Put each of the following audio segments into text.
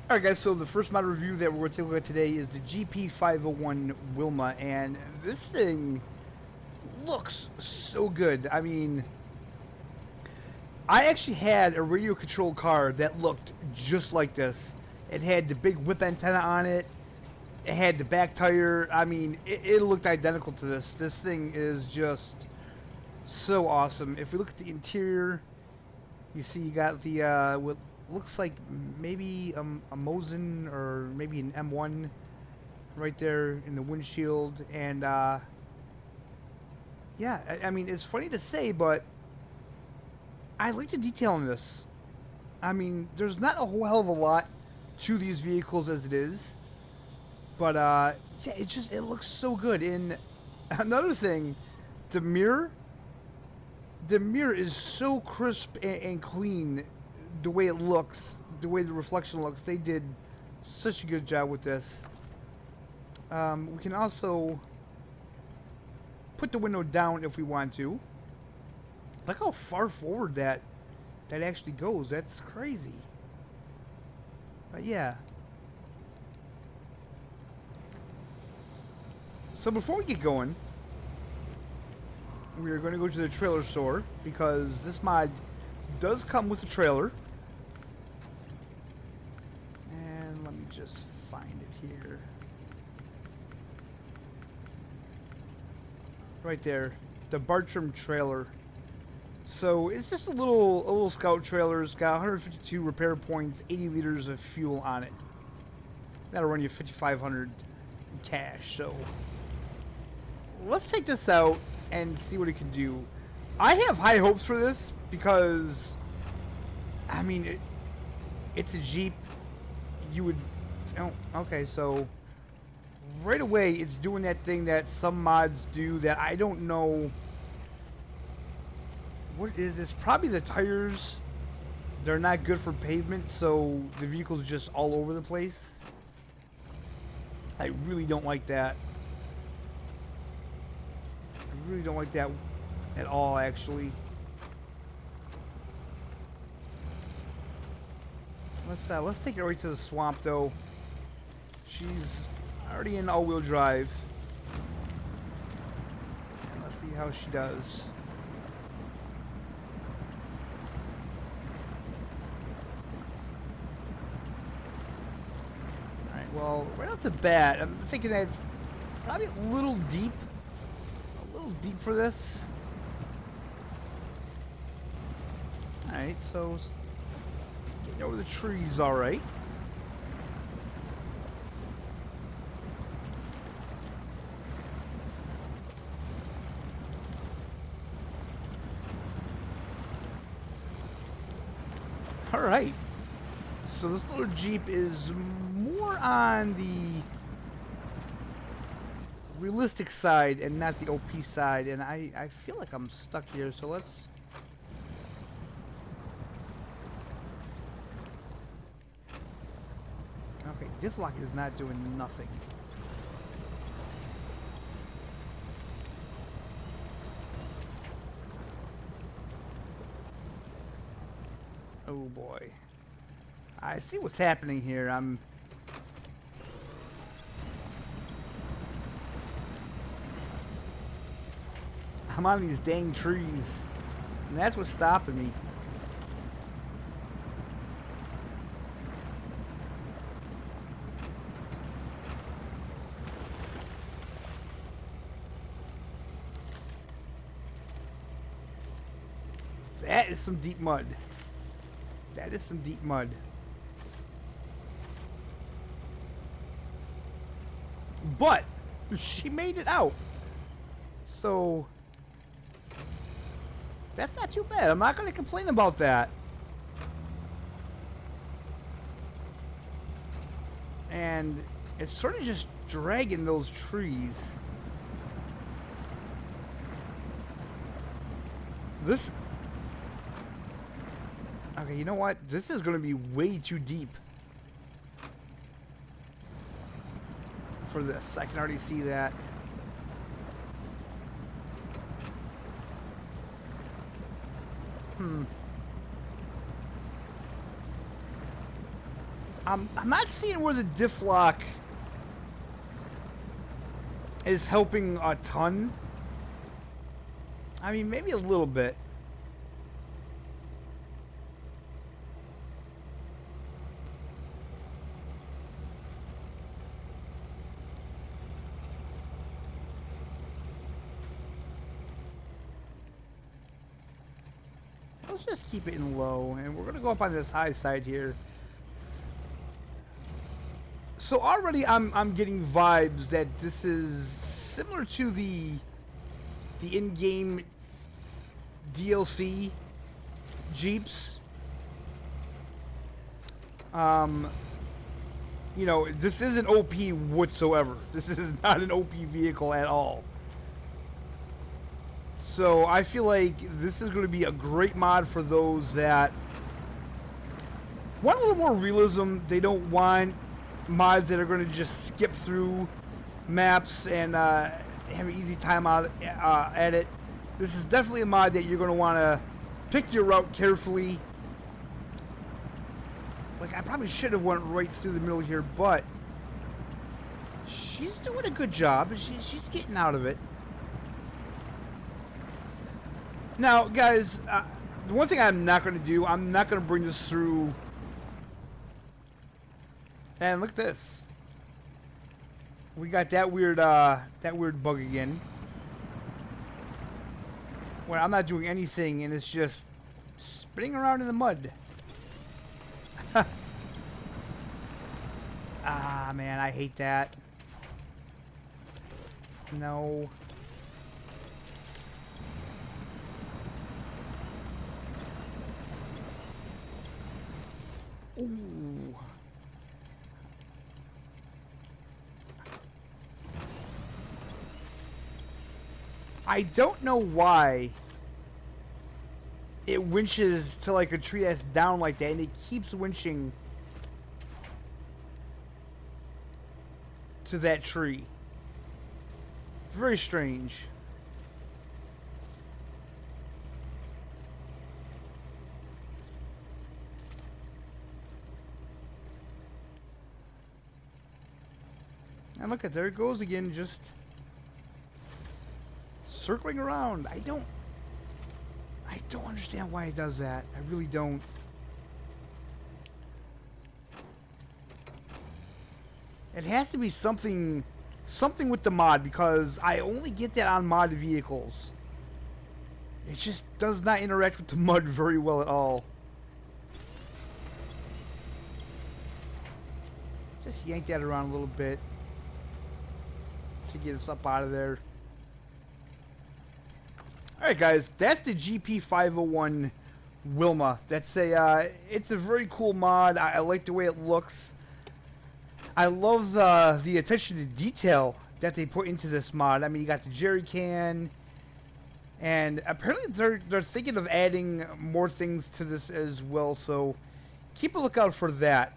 Alright guys, so the first model review that we're going to take a look at today is the GP501 Wilma, and this thing looks so good. I mean, I actually had a radio controlled car that looked just like this. It had the big whip antenna on it, it had the back tire. I mean, it looked identical to this. This thing is just so awesome. If we look at the interior, you see you got the what looks like maybe a Mosin or maybe an M1 right there in the windshield, and yeah, I mean, it's funny to say, but I like the detail in this. I mean, there's not a whole hell of a lot to these vehicles as it is, but yeah, it looks so good. And another thing, the mirror is so crisp and clean. The way it looks, the way the reflection looks, they did such a good job with this. We can also put the window down if we want to. Look how far forward that actually goes. That's crazy. But yeah. So before we get going, we are going to go to the trailer store because this mod does come with a trailer. And let me just find it here. Right there, the Bartram trailer. So it's just a little scout trailer. It's got 152 repair points, 80 liters of fuel on it. That'll run you $5,500 in cash. So let's take this out and see what it can do. I have high hopes for this because, I mean, it's a Jeep. You would, oh, okay, so right away it's doing that thing that some mods do that I don't know what it is. It's probably the tires. They're not good for pavement, so the vehicle's just all over the place. I really don't like that. I really don't like that at all, actually. Let's take it right to the swamp, though. She's already in all-wheel drive. And let's see how she does. Alright, well, right off the bat, I'm thinking that it's probably a little deep. A little deep for this. Alright, so getting over the trees, alright. Alright. So this little Jeep is more on the realistic side and not the OP side, and I feel like I'm stuck here, so let's... Okay, diff lock is not doing nothing. Oh boy. I see what's happening here. I'm on these dang trees, and that's what's stopping me. That is some deep mud. That is some deep mud. But she made it out. So that's not too bad. I'm not going to complain about that. And it's sort of just dragging those trees. This... Okay, you know what? This is going to be way too deep for this. I can already see that. I'm not seeing where the diff lock is helping a ton. I mean, maybe a little bit. Let's just keep it in low, and we're gonna go up on this high side here. So already I'm getting vibes that this is similar to the in-game DLC Jeeps. You know, this isn't OP whatsoever. This is not an OP vehicle at all. So I feel like this is going to be a great mod for those that want a little more realism. They don't want mods that are going to just skip through maps and have an easy time out at it. This is definitely a mod that you're going to want to pick your route carefully. Like, I probably should have went right through the middle here, but she's doing a good job. She's getting out of it. Now, guys, the one thing I'm not going to do, I'm not going to bring this through. And look at this. We got that weird bug again. Where I'm not doing anything and it's just spinning around in the mud. Ah, man, I hate that. No. Ooh. I don't know why it winches to like a tree that's down like that, and it keeps winching to that tree. Very strange. And look at, there it goes again, just circling around. I don't understand why it does that. I really don't. It has to be something with the mod, because I only get that on mod vehicles. It just does not interact with the mud very well at all. Just yank that around a little bit to get us up out of there. Alright guys, that's the GP501 Wilma. That's it's a very cool mod. I like the way it looks. I love the attention to detail that they put into this mod. I mean, you got the jerry can, and apparently they're thinking of adding more things to this as well, so keep a lookout for that.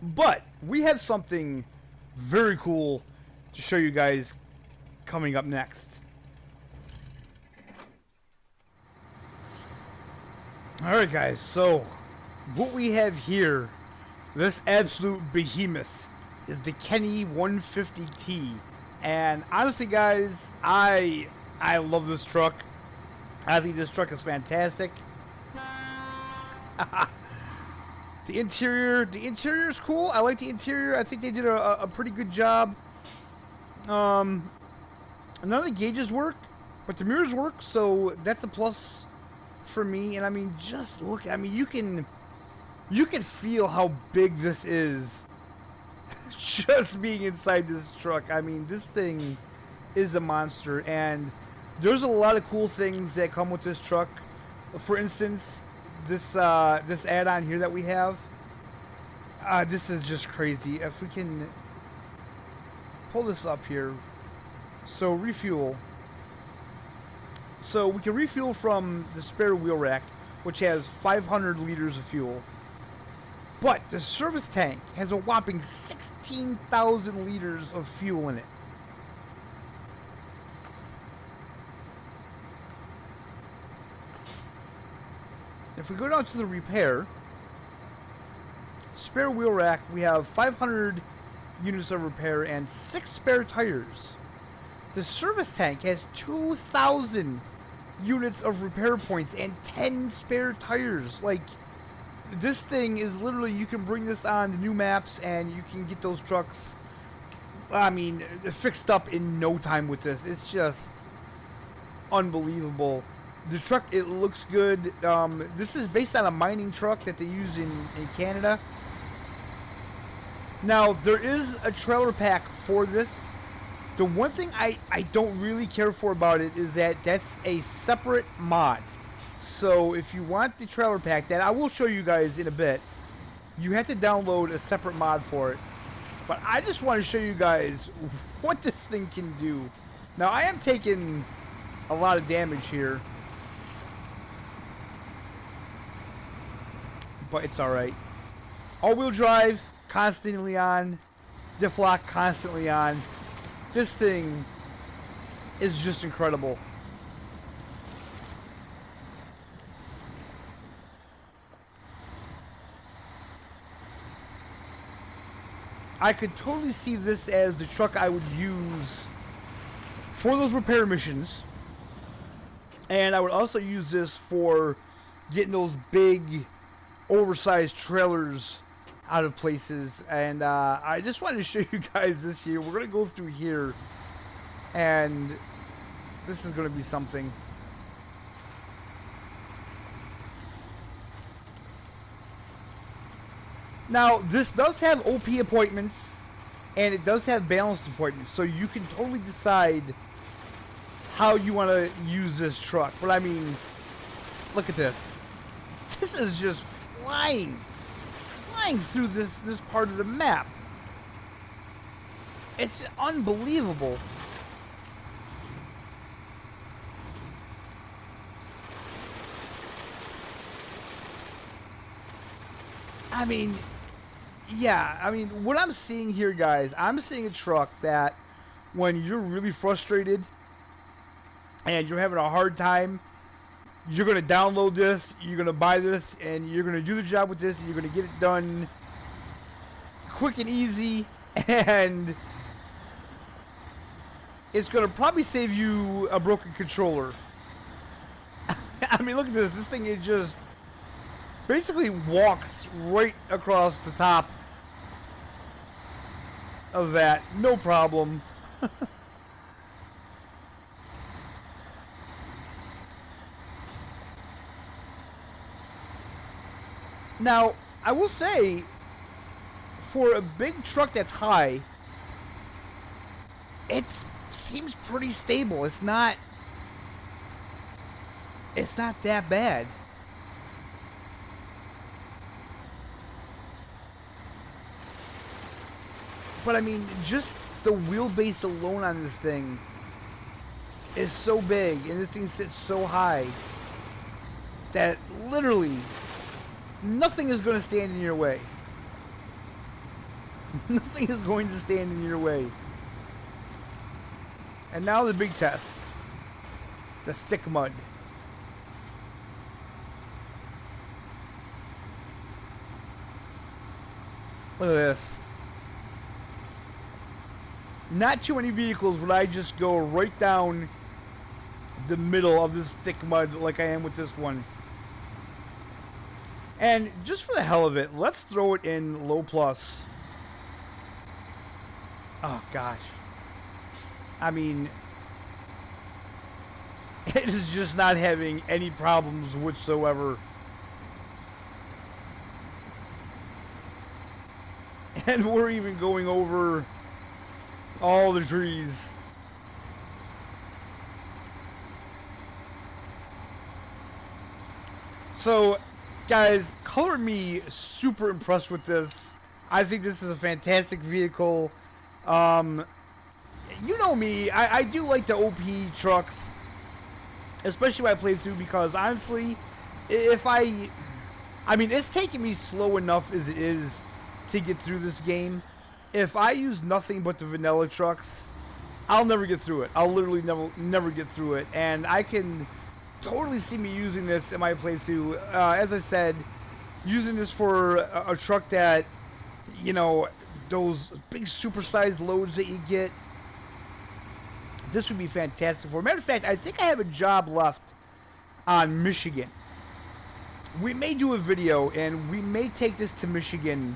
But we have something very cool to show you guys coming up next. Alright guys, so what we have here, this absolute behemoth, is the Kenny 150T. And honestly guys, I love this truck. I think this truck is fantastic. The interior is cool. I like the interior. I think they did a pretty good job. None of the gauges work, but the mirrors work, so that's a plus for me. And I mean, just look, I mean, you can feel how big this is just being inside this truck. I mean, this thing is a monster, and there's a lot of cool things that come with this truck. For instance, this add-on here that we have, this is just crazy. If we can pull this up here, so refuel. So we can refuel from the spare wheel rack, which has 500 liters of fuel. But the service tank has a whopping 16,000 liters of fuel in it. If we go down to the repair, spare wheel rack. We have 500 units of repair and 6 spare tires. The service tank has 2,000 units of repair points and 10 spare tires. Like, this thing is literally, you can bring this on the new maps and you can get those trucks, I mean, fixed up in no time with this. It's just unbelievable. The truck, it looks good. This is based on a mining truck that they use in Canada. Now, there is a trailer pack for this. The one thing I don't really care for about it is that that's a separate mod. So if you want the trailer pack, that I will show you guys in a bit, you have to download a separate mod for it. But I just want to show you guys what this thing can do. Now, I am taking a lot of damage here, but it's alright. All-wheel drive, constantly on. Diff lock, constantly on. This thing is just incredible. I could totally see this as the truck I would use for those repair missions. And I would also use this for getting those big, oversized trailers out of places. And I just wanted to show you guys this here. We're going to go through here. And this is going to be something. Now, this does have OP appointments, and it does have balanced appointments, so you can totally decide how you want to use this truck. But I mean, look at this. This is just flying through this part of the map. It's unbelievable. I mean, yeah, I mean, what I'm seeing here, guys, I'm seeing a truck that when you're really frustrated and you're having a hard time, you're going to download this, you're going to buy this, and you're going to do the job with this, and you're going to get it done quick and easy, and it's going to probably save you a broken controller. I mean, look at this. This thing is just basically walks right across the top of that, no problem. Now, I will say, for a big truck that's high, it seems pretty stable. It's not that bad. But I mean, just the wheelbase alone on this thing is so big, and this thing sits so high that literally nothing is going to stand in your way. Nothing is going to stand in your way. And now the big test. The thick mud. Look at this. Not too many vehicles would I just go right down the middle of this thick mud like I am with this one. And just for the hell of it, let's throw it in low plus. Oh gosh. I mean, it is just not having any problems whatsoever. And we're even going over all the trees. So, guys, color me super impressed with this. I think this is a fantastic vehicle. You know me, I do like the OP trucks, especially when I play through, because honestly, if I mean, it's taking me slow enough as it is to get through this game. If I use nothing but the vanilla trucks, I'll never get through it. I'll literally never get through it. And I can totally see me using this in my playthrough. As I said, using this for a truck that you know, those big supersized loads that you get. This would be fantastic for. Matter of fact, I think I have a job left on Michigan. We may do a video, and we may take this to Michigan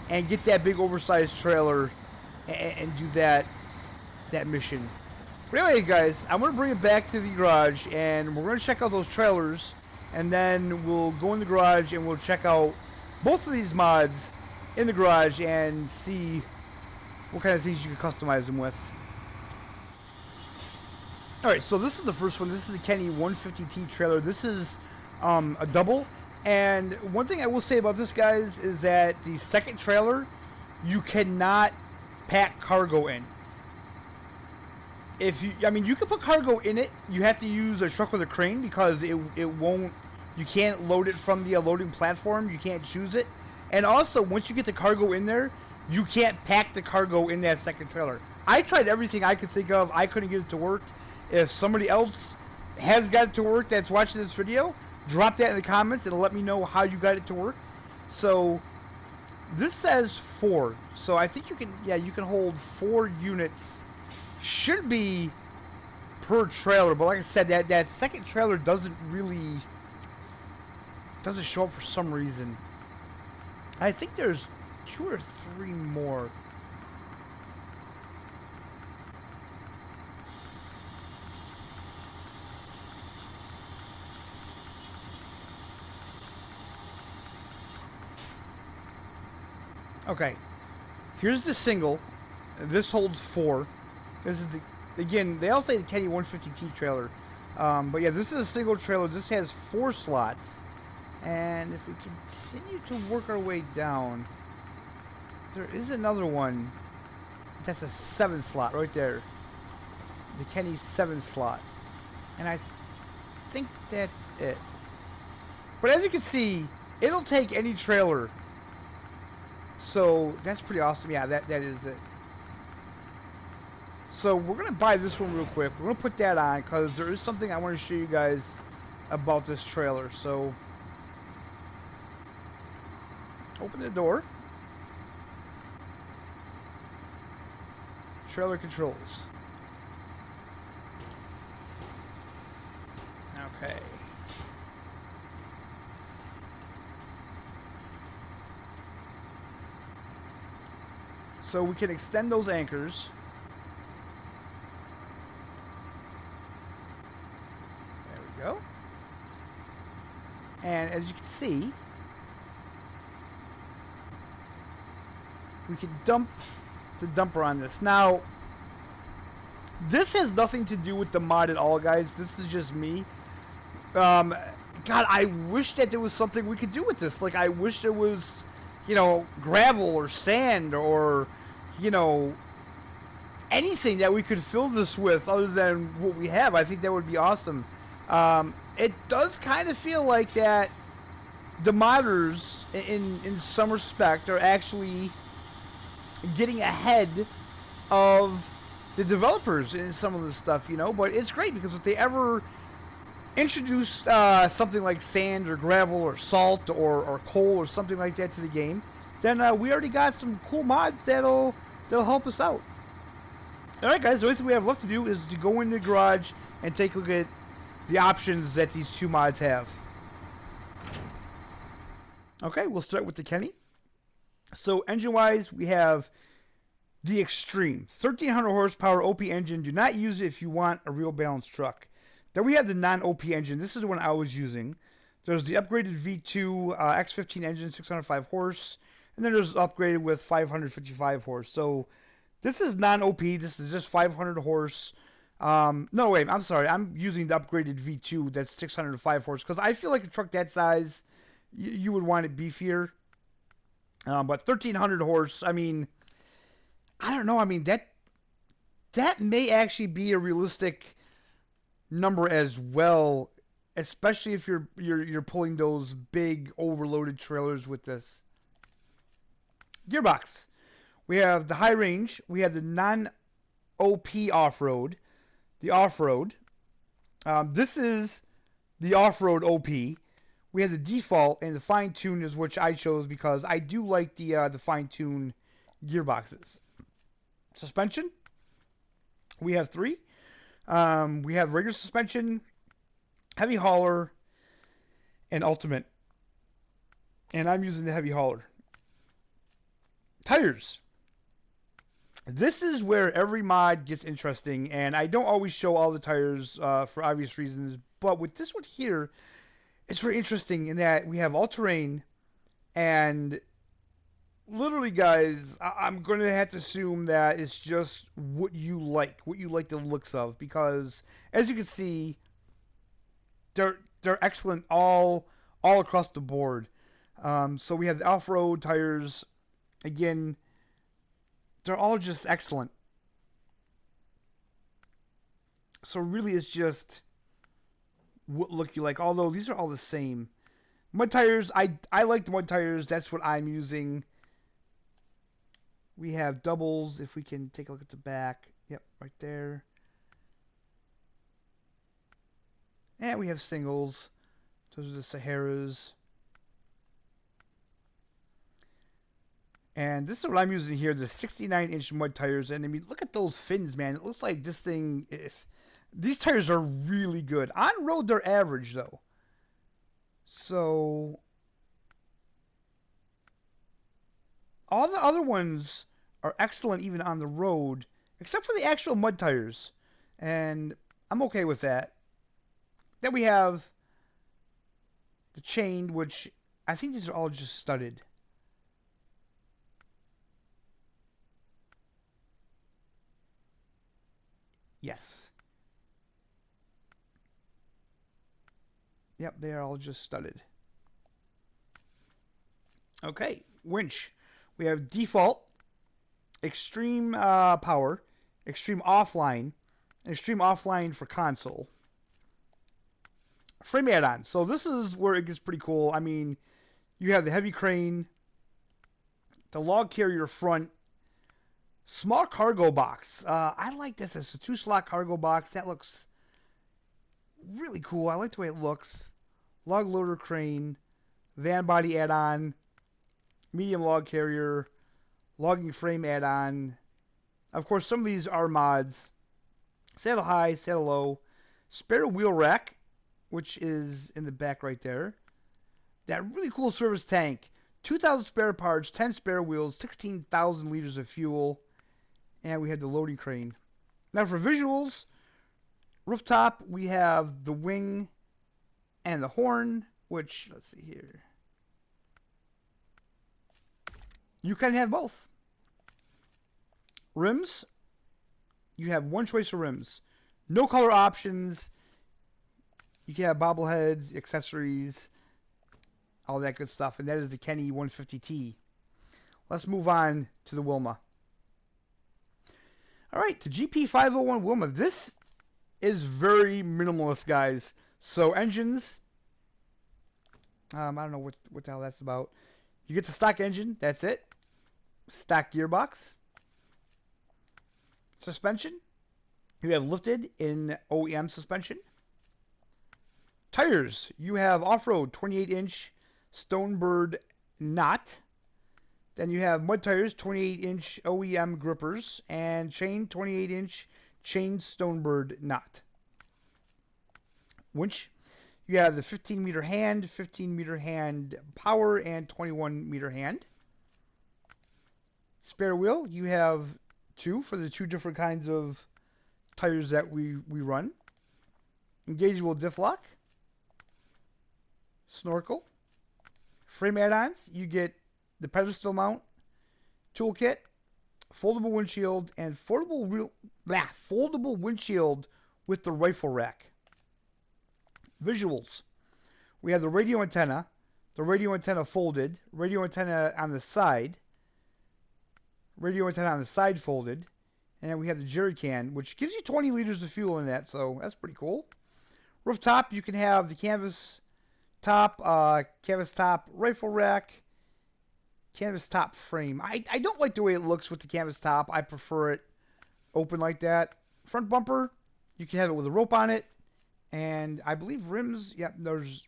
and get that big oversized trailer and do that mission. But anyway, guys, I'm going to bring it back to the garage, and we're going to check out those trailers, and then we'll go in the garage and we'll check out both of these mods in the garage and see what kind of things you can customize them with. Alright, so this is the first one. This is the Kenny 150T trailer. This is a double. And one thing I will say about this, guys, is that the second trailer, you cannot pack cargo in. You can put cargo in it. You have to use a truck with a crane because it won't. You can't load it from the loading platform. You can't choose it. And also, once you get the cargo in there, you can't pack the cargo in that second trailer. I tried everything I could think of. I couldn't get it to work. If somebody else has got it to work that's watching this video, drop that in the comments and let me know how you got it to work. So this says 4. So I think you can hold 4 units. Should be per trailer, but like I said, that second trailer doesn't show up for some reason. I think there's 2 or 3 more. Okay, here's the single. This holds 4. This is again, they all say the Kenny 150T trailer. But yeah, this is a single trailer. This has 4 slots. And if we continue to work our way down, there is another one. That's a 7 slot right there. The Kenny 7 slot. And I think that's it. But as you can see, it'll take any trailer. So that's pretty awesome. Yeah, that is it. So we're going to buy this one real quick. We're going to put that on because there is something I want to show you guys about this trailer. So open the door. Trailer controls. Okay. So we can extend those anchors. There we go. And as you can see, we can dump the dumper on this. Now, this has nothing to do with the mod at all, guys. This is just me. God, I wish that there was something we could do with this. Like, I wish there was, you know, gravel or sand or, you know, anything that we could fill this with other than what we have. I think that would be awesome. It does kind of feel like that the modders, in some respect, are actually getting ahead of the developers in some of this stuff, you know. But it's great because if they ever introduce something like sand or gravel or salt or coal or something like that to the game, then we already got some cool mods that'll help us out. Alright, guys, the only thing we have left to do is to go in the garage and take a look at the options that these 2 mods have. Okay, we'll start with the Kenny. So engine-wise, we have the Extreme 1300 horsepower OP engine. Do not use it if you want a real balanced truck. Then we have the non-OP engine. This is the one I was using. There's the upgraded V2 X15 engine, 605 horse, and then there's upgraded with 555 horse. So this is non-OP. This is just 500 horse. No, wait, I'm sorry. I'm using the upgraded V2 that's 605 horse because I feel like a truck that size, you would want it beefier. But 1300 horse, I mean, I don't know. I mean, that may actually be a realistic number as well, especially if you're pulling those big overloaded trailers with this. Gearbox. We have the high range. We have the non-OP off-road. The off-road. This is the off-road OP. we have the default, and the fine tune is which I chose because I do like the fine tune gearboxes. Suspension, we have 3. We have regular suspension, heavy hauler, and ultimate. And I'm using the heavy hauler. Tires. This is where every mod gets interesting, and I don't always show all the tires for obvious reasons, but with this one here, it's very interesting in that we have all-terrain, and literally, guys, I'm going to have to assume that it's just what you like the looks of, because as you can see, they're excellent all across the board. So we have the off-road tires. Again, they're all just excellent. So really, it's just what look you like. Although these are all the same. Mud tires, I like the mud tires. That's what I'm using. We have doubles. If we can take a look at the back, yep, right there. And we have singles. Those are the Saharas. And this is what I'm using here, the 69-inch mud tires. And I mean, look at those fins, man. It looks like this thing is... These tires are really good. On road, they're average, though. So... all the other ones are excellent even on the road, except for the actual mud tires. And I'm okay with that. Then we have the chain, which I think these are all just studded. Yes. Yep, they are all just studded. Okay, winch. We have default, extreme power, extreme offline, and extreme offline for console. Frame add-on. So this is where it gets pretty cool. I mean, you have the heavy crane, the log carrier front, small cargo box. I like this. It's a 2-slot cargo box. That looks really cool. I like the way it looks. Log loader crane, van body add-on, medium log carrier, logging frame add-on. Of course, some of these are mods. Saddle high, saddle low, spare wheel rack, which is in the back right there. That really cool service tank. 2,000 spare parts, 10 spare wheels, 16,000 liters of fuel. And we have the loading crane. Now for visuals, rooftop, we have the wing and the horn, which, let's see here. You can have both. Rims, you have one choice of rims. No color options. You can have bobbleheads, accessories, all that good stuff. And that is the Kenny 150T. Let's move on to the Wilma. Alright, the GP501 Wilma. This is very minimalist, guys. So engines, I don't know what the hell that's about. You get the stock engine, that's it. Stock gearbox. Suspension, you have lifted in OEM suspension. Tires, you have off-road 28-inch Stonebird knot. Then you have mud tires, 28-inch OEM grippers, and chain, 28-inch chain Stonebird knot. Winch, you have the 15-meter hand, 15-meter hand power, and 21-meter hand. Spare wheel, you have 2 for the 2 different kinds of tires that we run. Engageable diff lock. Snorkel. Frame add-ons, you get the pedestal mount, toolkit, foldable windshield, and foldable windshield with the rifle rack. Visuals. We have the radio antenna folded, radio antenna on the side folded, and then we have the jerry can, which gives you 20 liters of fuel in that, so that's pretty cool. Rooftop, you can have the canvas top rifle rack, canvas top frame. I don't like the way it looks with the canvas top. I prefer it open like that. Front bumper, you can have it with a rope on it. And I believe rims, yep, there's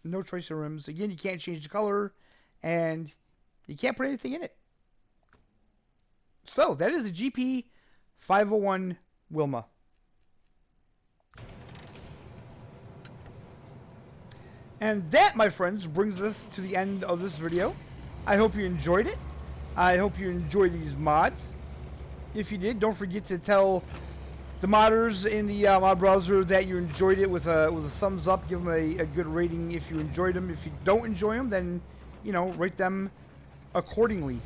No choice of rims. Again, you can't change the color, and you can't put anything in it. So, that is a GP 501 Wilma. And that, my friends, brings us to the end of this video. I hope you enjoyed it. I hope you enjoyed these mods. If you did, don't forget to tell the modders in the mod browser that you enjoyed it with a thumbs up. Give them a good rating if you enjoyed them. If you don't enjoy them, then, you know, rate them accordingly.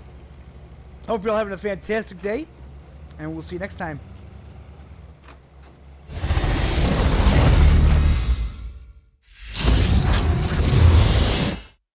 Hope you're all having a fantastic day, and we'll see you next time.